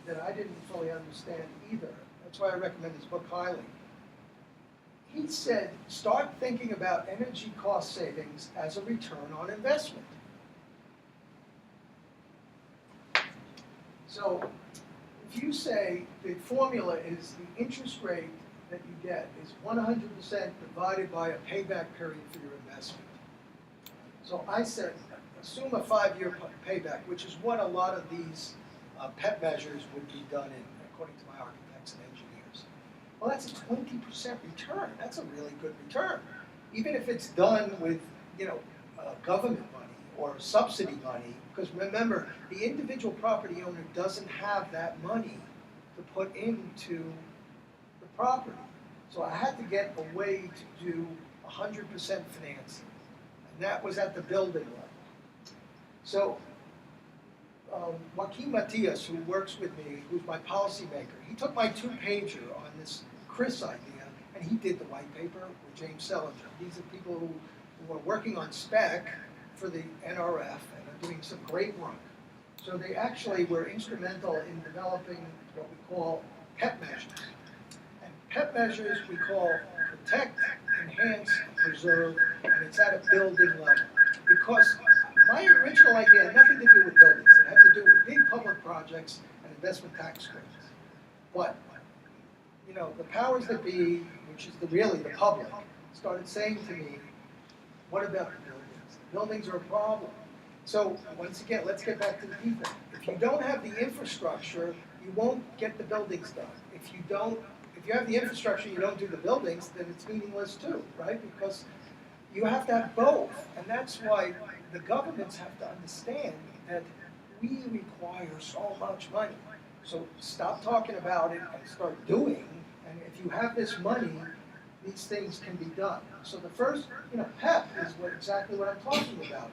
that I didn't fully understand either. That's why I recommend his book highly. He said, start thinking about energy cost savings as a return on investment. So if you say the formula is the interest rate that you get is 100% divided by a payback period for your investment. So I said, assume a 5-year payback, which is what a lot of these PEP measures would be done in, according to my architects and engineers. Well, that's a 20% return. That's a really good return. Even if it's done with, government money or subsidy money, because remember, the individual property owner doesn't have that money to put into the property. So I had to get a way to do 100% financing. And that was at the building level. So Joaquin Matias, who works with me, who's my policymaker, he took my 2-pager on this Chris idea, and he did the white paper with James Selinger. These are people who are working on spec for the NRF and are doing some great work. So they actually were instrumental in developing what we call PEP measures. And PEP measures we call protect, enhance, preserve, and it's at a building level. Because my original idea had nothing to do with buildings. It had to do with big public projects and investment tax credits. But, the powers that be, which is really the public, started saying to me, what about the buildings? The buildings are a problem. So, once again, let's get back to the people. If you don't have the infrastructure, you won't get the buildings done. If you have the infrastructure and you don't do the buildings, then it's meaningless too, right? Because you have to have both. And that's why the governments have to understand that we require so much money. So stop talking about it and start doing. And if you have this money, these things can be done. So the first, PEP is exactly what I'm talking about.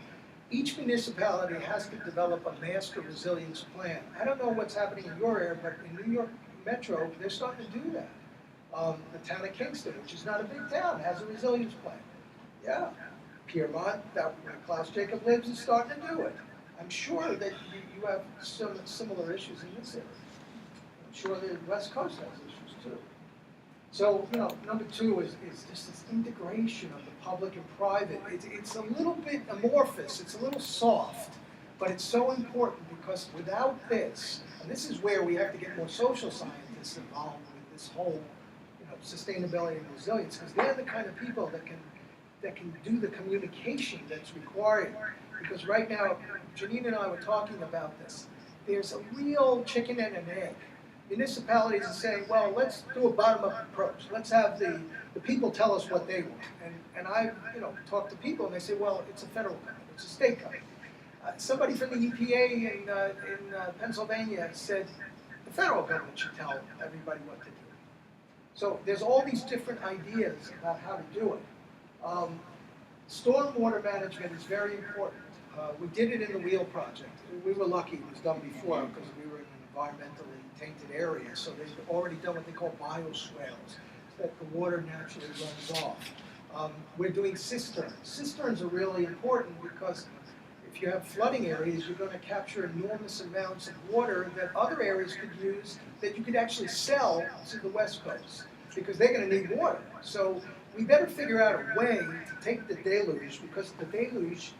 Each municipality has to develop a master resilience plan. I don't know what's happening in your area, but in New York Metro, they're starting to do that. The town of Kingston, which is not a big town, has a resilience plan. Yeah. Piermont, where Klaus Jacob lives, is starting to do it. I'm sure that you have some similar issues in this area. I'm sure the West Coast has issues too. So, number 2 is just this integration of the public and private. It's a little bit amorphous, it's a little soft, but it's so important because without this, and this is where we have to get more social scientists involved with this whole, sustainability and resilience, because they're the kind of people that can do the communication that's required. Because right now, Janine and I were talking about this. There's a real chicken and an egg. Municipalities are saying, well, let's do a bottom-up approach. Let's have the people tell us what they want. And I, talk to people and they say, well, it's a federal government, it's a state government. Somebody from the EPA in Pennsylvania said the federal government should tell everybody what to do. So there's all these different ideas about how to do it. Stormwater management is very important. We did it in the Wheel project. We were lucky it was done before because we were in an environmentally tainted area. So they've already done what they call bioswales, so that the water naturally runs off. We're doing cisterns. Cisterns are really important because if you have flooding areas, you're going to capture enormous amounts of water that other areas could use that you could actually sell to the West Coast because they're going to need water. So we better figure out a way to take the deluge, because the deluge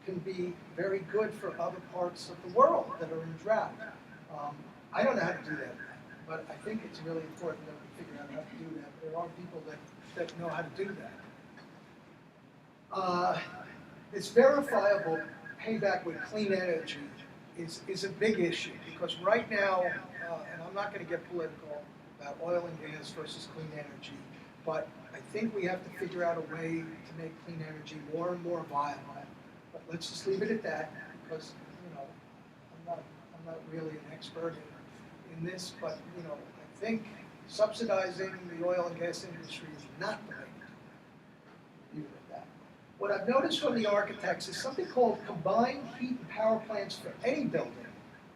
can be very good for other parts of the world that are in drought. I don't know how to do that, but I think it's really important that we figure out how to do that. There are people that know how to do that. This verifiable payback with clean energy is a big issue, because right now, and I'm not going to get political about oil and gas versus clean energy, but I think we have to figure out a way to make clean energy more and more viable. But let's just leave it at that, because I'm not really an expert in this, but I think subsidizing the oil and gas industry is not the way to do that. What I've noticed from the architects is something called combined heat and power plants for any building,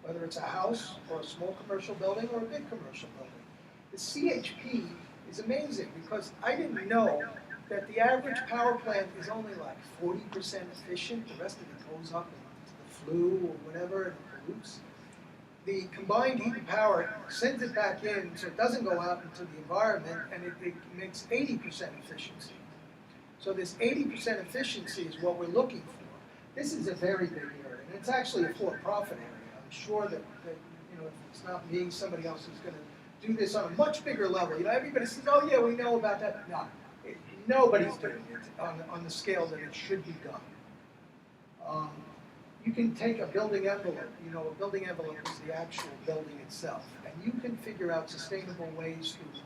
whether it's a house or a small commercial building or a big commercial building. The CHP is amazing, because I didn't know that the average power plant is only like 40% efficient. The rest of it goes up into the flue or whatever and it pollutes. the combined heat and power sends it back in so it doesn't go out into the environment, and it makes 80% efficiency. So this 80% efficiency is what we're looking for. This is a very big area, and it's actually a for-profit area. I'm sure that if it's not me, somebody else is going to do this on a much bigger level. Everybody says, "Oh yeah, we know about that." No, nobody's doing it on the scale that it should be done. You can take a building envelope. A building envelope is the actual building itself, and you can figure out sustainable ways through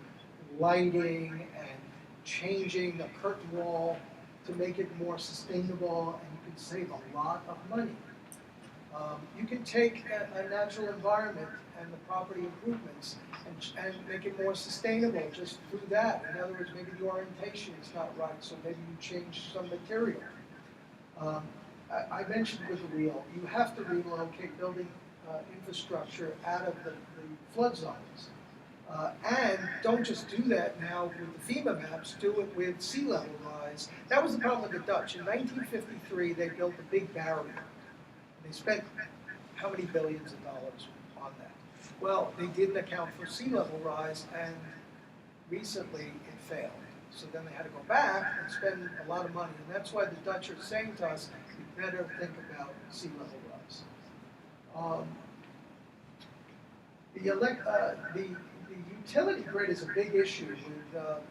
lighting and changing the curtain wall to make it more sustainable, and you can save a lot of money. You can take a natural environment and the property improvements and make it more sustainable just through that. In other words, maybe the orientation is not right, so maybe you change some material. I mentioned with the wheel, you have to relocate building infrastructure out of the flood zones. And don't just do that now with the FEMA maps, do it with sea level rise. That was the problem with the Dutch. In 1953, they built a big barrier. They spent how many billions of dollars on that? Well, they didn't account for sea level rise, and recently it failed. So then they had to go back and spend a lot of money. And that's why the Dutch are saying to us, you better think about sea level rise. The utility grid is a big issue with, a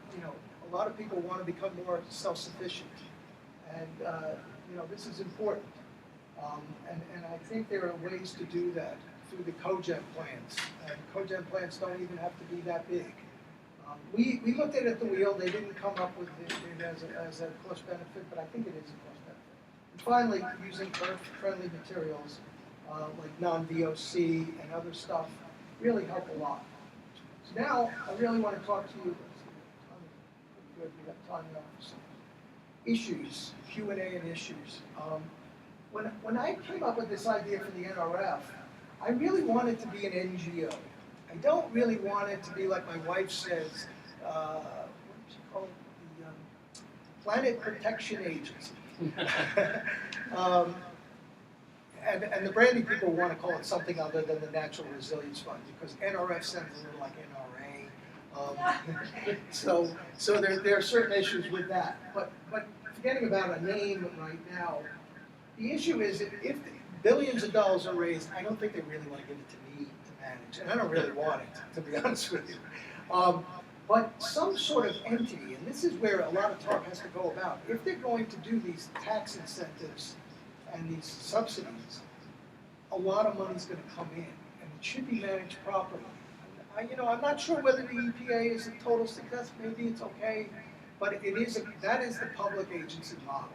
lot of people want to become more self-sufficient. And, this is important. And I think there are ways to do that through the cogen plants. And cogen plants don't even have to be that big. We looked at it at the wheel. They didn't come up with it as a cost benefit, but I think it is a cost benefit. And finally, using earth-friendly materials like non-VOC and other stuff really help a lot. So now I really want to talk to you. We have time now for some issues, Q&A and issues. When I came up with this idea for the NRF, I really wanted to be an NGO. I don't really want it to be like my wife says, what does she call it? The Planet Protection Agency. And the branding people want to call it something other than the Natural Resilience Fund, because NRF sounds a little like NRA. So there are certain issues with that. But forgetting about a name right now, the issue is if billions of dollars are raised, I don't think they really want to give it to me to manage, and I don't really want it, to be honest with you. But some sort of entity, and this is where a lot of talk has to go about, if they're going to do these tax incentives and these subsidies, a lot of money's going to come in, and it should be managed properly. I'm not sure whether the EPA is a total success. Maybe it's okay, but that is the public agency model.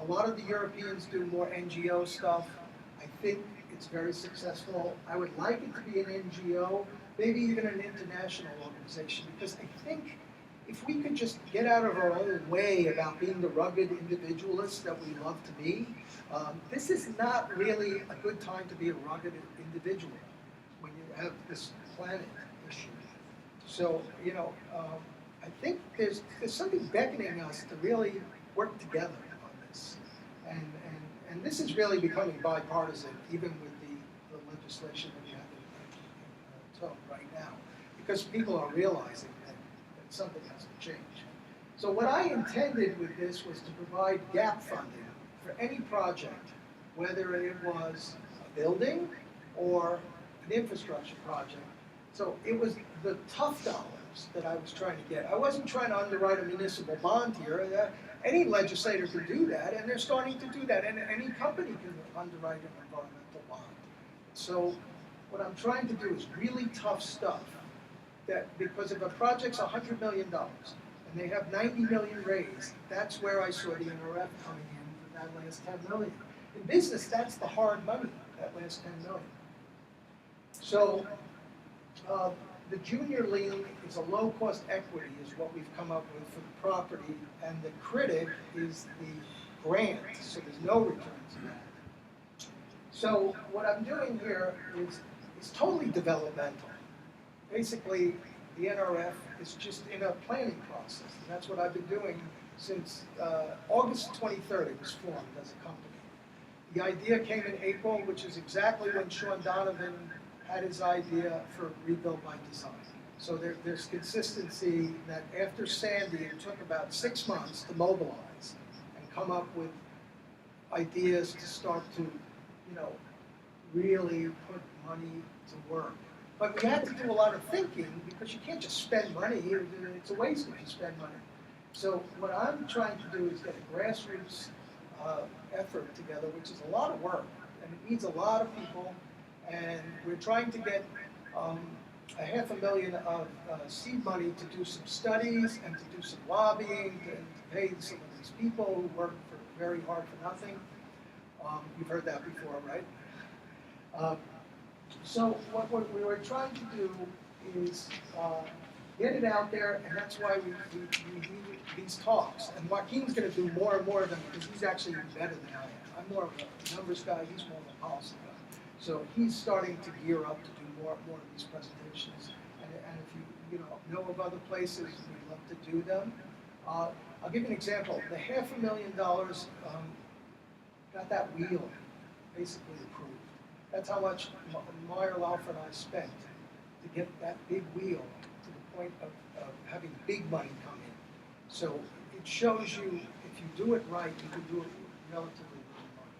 A lot of the Europeans do more NGO stuff. I think it's very successful. I would like it to be an NGO, maybe even an international organization, because I think if we could just get out of our own way about being the rugged individualists that we love to be, this is not really a good time to be a rugged individual when you have this planet issue. So, I think there's something beckoning us to really work together on this. And this is really becoming bipartisan, even with the legislation that we have in tow right now, because people are realizing that something has to change. So what I intended with this was to provide gap funding for any project, whether it was a building or an infrastructure project. So it was the tough dollars that I was trying to get. I wasn't trying to underwrite a municipal bond here. Any legislator can do that, and they're starting to do that, and any company can underwrite an environmental bond. So what I'm trying to do is really tough stuff, that because if a project's $100 million, and they have 90 million raised, that's where I saw the NRF coming in for that last 10 million. In business, that's the hard money, that last 10 million. So the junior lien is a low-cost equity, is what we've come up with for the property, and the critic is the grant, so there's no returns in that. So what I'm doing here is totally developmental. Basically, the NRF is just in a planning process, and that's what I've been doing since August 23rd. It was formed as a company. The idea came in April, which is exactly when Sean Donovan had his idea for Rebuild by Design. So there's consistency that after Sandy, it took about 6 months to mobilize and come up with ideas to start to, really put money to work. But we had to do a lot of thinking because you can't just spend money. It's a waste if you spend money. So what I'm trying to do is get a grassroots effort together, which is a lot of work, and it needs a lot of people. And we're trying to get $500,000 of seed money to do some studies and to do some lobbying and to pay some of these people who work very hard for nothing. You've heard that before, right? So what we were trying to do is get it out there, and that's why we need these talks. And Joaquin's going to do more and more of them because he's actually better than I am. I'm more of a numbers guy, he's more of a policy guy. So he's starting to gear up to do more of these presentations. And if you know of other places, we'd love to do them. I'll give you an example. The $500,000 got that wheel basically approved. That's how much Meyer, Laufer, and I spent to get that big wheel to the point of having big money come in. So it shows you if you do it right, you can do it with relatively little money.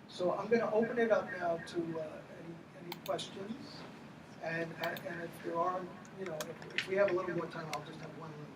So I'm going to open it up now to any questions, and if there are, if we have a little more time, I'll just have one little